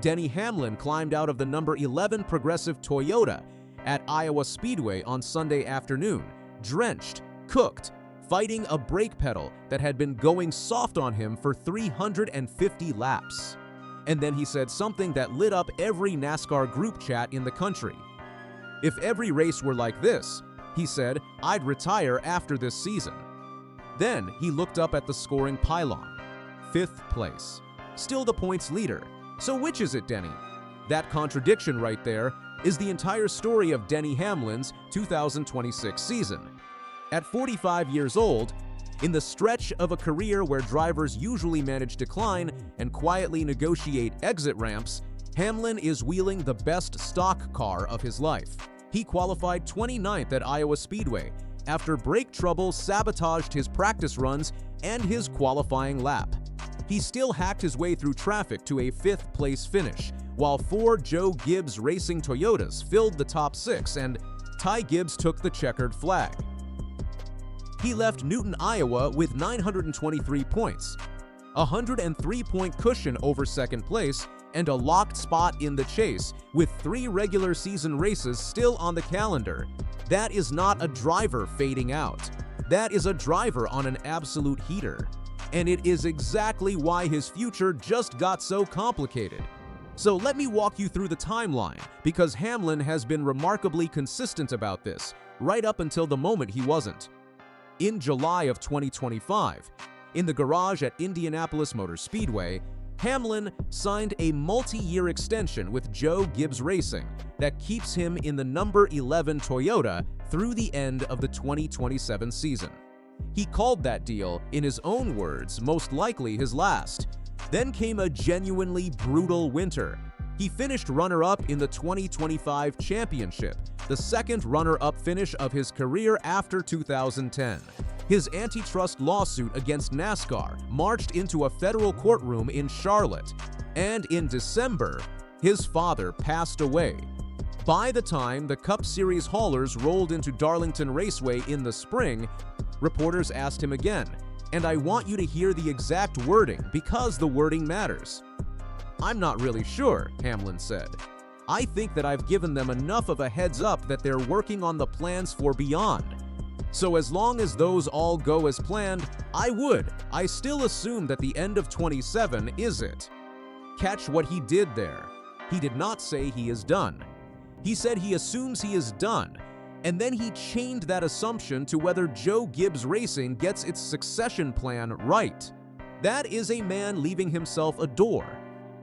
Denny Hamlin climbed out of the number 11 Progressive Toyota at Iowa Speedway on Sunday afternoon, drenched, cooked, fighting a brake pedal that had been going soft on him for 350 laps. And then he said something that lit up every NASCAR group chat in the country. "If every race were like this," he said, "I'd retire after this season." Then he looked up at the scoring pylon. 5th place. Still the points leader. So which is it, Denny? That contradiction right there is the entire story of Denny Hamlin's 2026 season. At 45 years old, in the stretch of a career where drivers usually manage decline and quietly negotiate exit ramps, Hamlin is wheeling the best stock car of his life. He qualified 29th at Iowa Speedway after brake trouble sabotaged his practice runs and his qualifying lap. He still hacked his way through traffic to a 5th place finish, while 4 Joe Gibbs Racing Toyotas filled the top 6 and Ty Gibbs took the checkered flag. He left Newton, Iowa with 923 points, a 103-point cushion over 2nd place, and a locked spot in the chase with 3 regular season races still on the calendar. That is not a driver fading out. That is a driver on an absolute heater. And it is exactly why his future just got so complicated. So let me walk you through the timeline, because Hamlin has been remarkably consistent about this, right up until the moment he wasn't. In July of 2025, in the garage at Indianapolis Motor Speedway, Hamlin signed a multi-year extension with Joe Gibbs Racing that keeps him in the number 11 Toyota through the end of the 2027 season. He called that deal, in his own words, most likely his last. Then came a genuinely brutal winter. He finished runner-up in the 2025 championship, the 2nd runner-up finish of his career after 2010. His antitrust lawsuit against NASCAR marched into a federal courtroom in Charlotte, and in December, his father passed away. By the time the Cup Series haulers rolled into Darlington Raceway in the spring, reporters asked him again, and I want you to hear the exact wording because the wording matters. "I'm not really sure," Hamlin said. "I think that I've given them enough of a heads up that they're working on the plans for beyond. So as long as those all go as planned, I still assume that the end of 27 is it." Catch what he did there. He did not say he is done. He said he assumes he is done, and then he chained that assumption to whether Joe Gibbs Racing gets its succession plan right. That is a man leaving himself a door.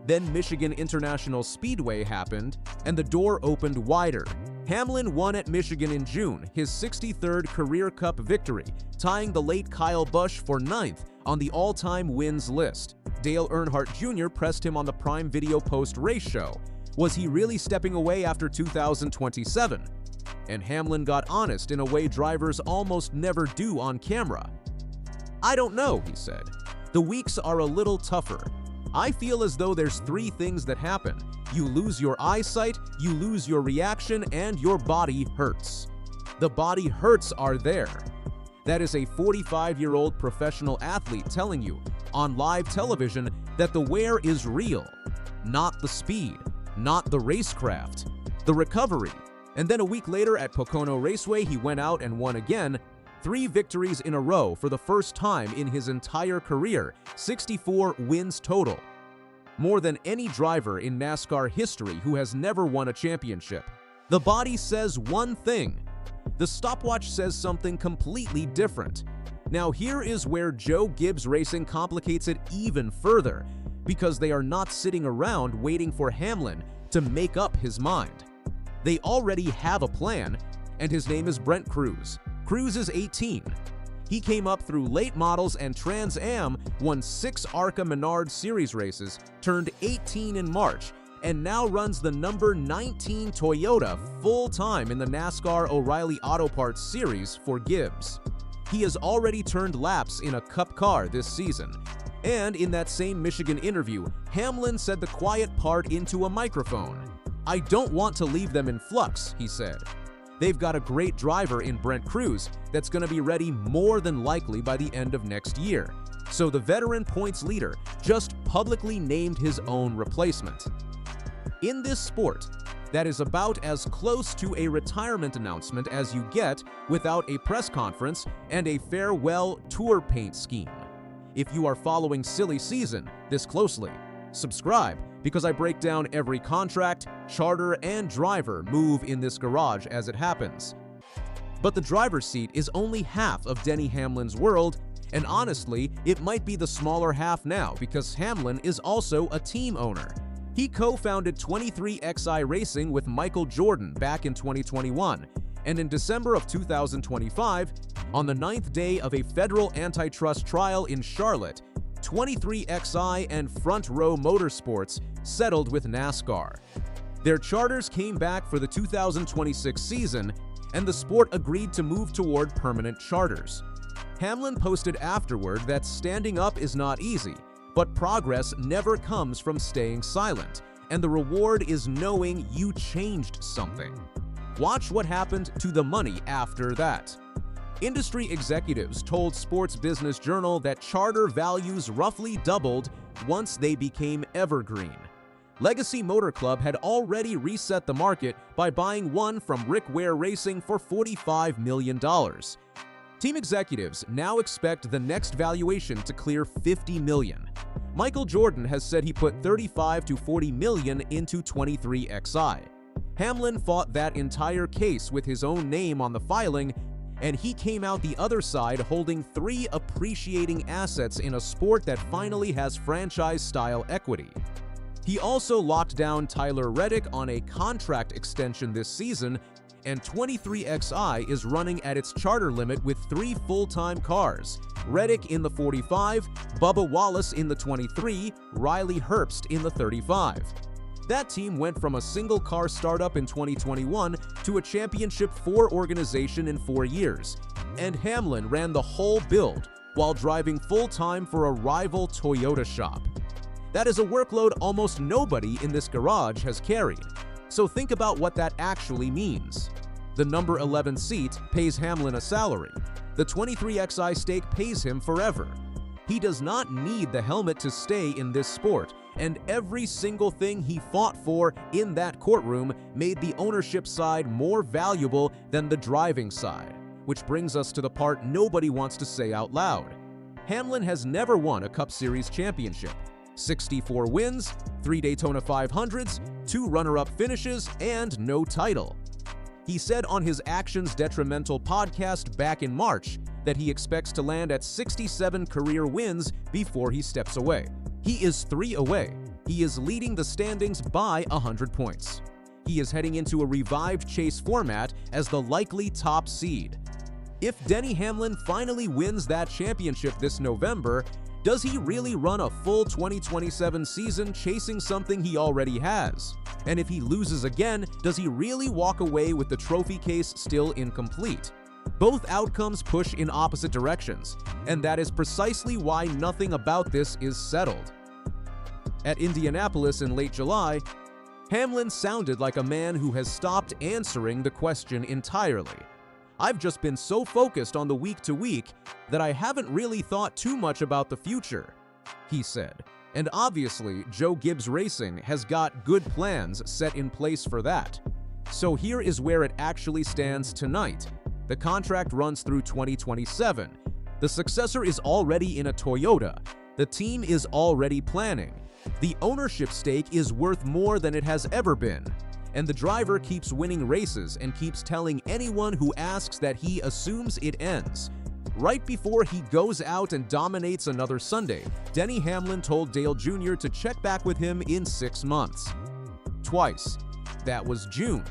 Then Michigan International Speedway happened, and the door opened wider. Hamlin won at Michigan in June, his 63rd career Cup victory, tying the late Kyle Busch for 9th on the all-time wins list. Dale Earnhardt Jr. pressed him on the Prime Video post-race show. Was he really stepping away after 2027? And Hamlin got honest in a way drivers almost never do on camera. "I don't know," he said. "The weeks are a little tougher. I feel as though there's 3 things that happen. You lose your eyesight, you lose your reaction, and your body hurts. The body hurts are there." That is a 45-year-old professional athlete telling you on live television that the wear is real, not the speed, not the racecraft, the recovery. And then a week later at Pocono Raceway, he went out and won again, 3 victories in a row for the first time in his entire career, 64 wins total. More than any driver in NASCAR history who has never won a championship. The body says one thing. The stopwatch says something completely different. Now here is where Joe Gibbs Racing complicates it even further, because they are not sitting around waiting for Hamlin to make up his mind. They already have a plan, and his name is Brent Crews. Crews is 18. He came up through late models and Trans Am, won 6 ARCA Menard Series races, turned 18 in March, and now runs the number 19 Toyota full-time in the NASCAR O'Reilly Auto Parts Series for Gibbs. He has already turned laps in a Cup car this season. And in that same Michigan interview, Hamlin said the quiet part into a microphone. "I don't want to leave them in flux," he said. They've got a great driver in Brent Crews that's going to be ready more than likely by the end of next year. So the veteran points leader just publicly named his own replacement. In this sport, that is about as close to a retirement announcement as you get without a press conference and a farewell tour paint scheme. If you are following Silly Season this closely, subscribe because I break down every contract, charter, and driver move in this garage as it happens. But the driver's seat is only half of Denny Hamlin's world, and honestly, it might be the smaller half now because Hamlin is also a team owner. He co-founded 23XI Racing with Michael Jordan back in 2021, and in December of 2025, on the 9th day of a federal antitrust trial in Charlotte, 23XI and Front Row Motorsports settled with NASCAR. Their charters came back for the 2026 season, and the sport agreed to move toward permanent charters. Hamlin posted afterward that standing up is not easy, but progress never comes from staying silent, and the reward is knowing you changed something. Watch what happened to the money after that. Industry executives told Sports Business Journal that charter values roughly doubled once they became evergreen. Legacy Motor Club had already reset the market by buying one from Rick Ware Racing for $45 million. Team executives now expect the next valuation to clear $50 million. Michael Jordan has said he put $35 to $40 million into 23XI. Hamlin fought that entire case with his own name on the filing, and he came out the other side holding 3 appreciating assets in a sport that finally has franchise-style equity. He also locked down Tyler Reddick on a contract extension this season, and 23XI is running at its charter limit with 3 full-time cars: Reddick in the 45, Bubba Wallace in the 23, Riley Herbst in the 35. That team went from a single-car startup in 2021 to a Championship 4 organization in 4 years, and Hamlin ran the whole build while driving full-time for a rival Toyota shop. That is a workload almost nobody in this garage has carried. So think about what that actually means. The number 11 seat pays Hamlin a salary. The 23XI stake pays him forever. He does not need the helmet to stay in this sport, and every single thing he fought for in that courtroom made the ownership side more valuable than the driving side, which brings us to the part nobody wants to say out loud. Hamlin has never won a Cup Series championship. 64 wins, 3 Daytona 500s, 2 runner-up finishes, and no title. He said on his Actions Detrimental podcast back in March that he expects to land at 67 career wins before he steps away. He is 3 away. He is leading the standings by 100 points. He is heading into a revived chase format as the likely top seed. If Denny Hamlin finally wins that championship this November, does he really run a full 2027 season chasing something he already has? And if he loses again, does he really walk away with the trophy case still incomplete? Both outcomes push in opposite directions, and that is precisely why nothing about this is settled. At Indianapolis in late July, Hamlin sounded like a man who has stopped answering the question entirely. I've just been so focused on the week-to-week that I haven't really thought too much about the future, he said. And obviously, Joe Gibbs Racing has got good plans set in place for that. So here is where it actually stands tonight. The contract runs through 2027. The successor is already in a Toyota. The team is already planning. The ownership stake is worth more than it has ever been. And the driver keeps winning races and keeps telling anyone who asks that he assumes it ends. Right before he goes out and dominates another Sunday, Denny Hamlin told Dale Jr. to check back with him in 6 months. Twice. That was June.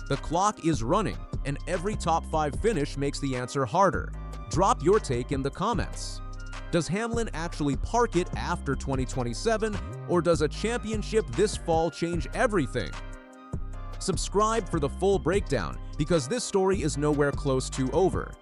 The clock is running, and every top 5 finish makes the answer harder. Drop your take in the comments. Does Hamlin actually park it after 2027, or does a championship this fall change everything? Subscribe for the full breakdown, because this story is nowhere close to over.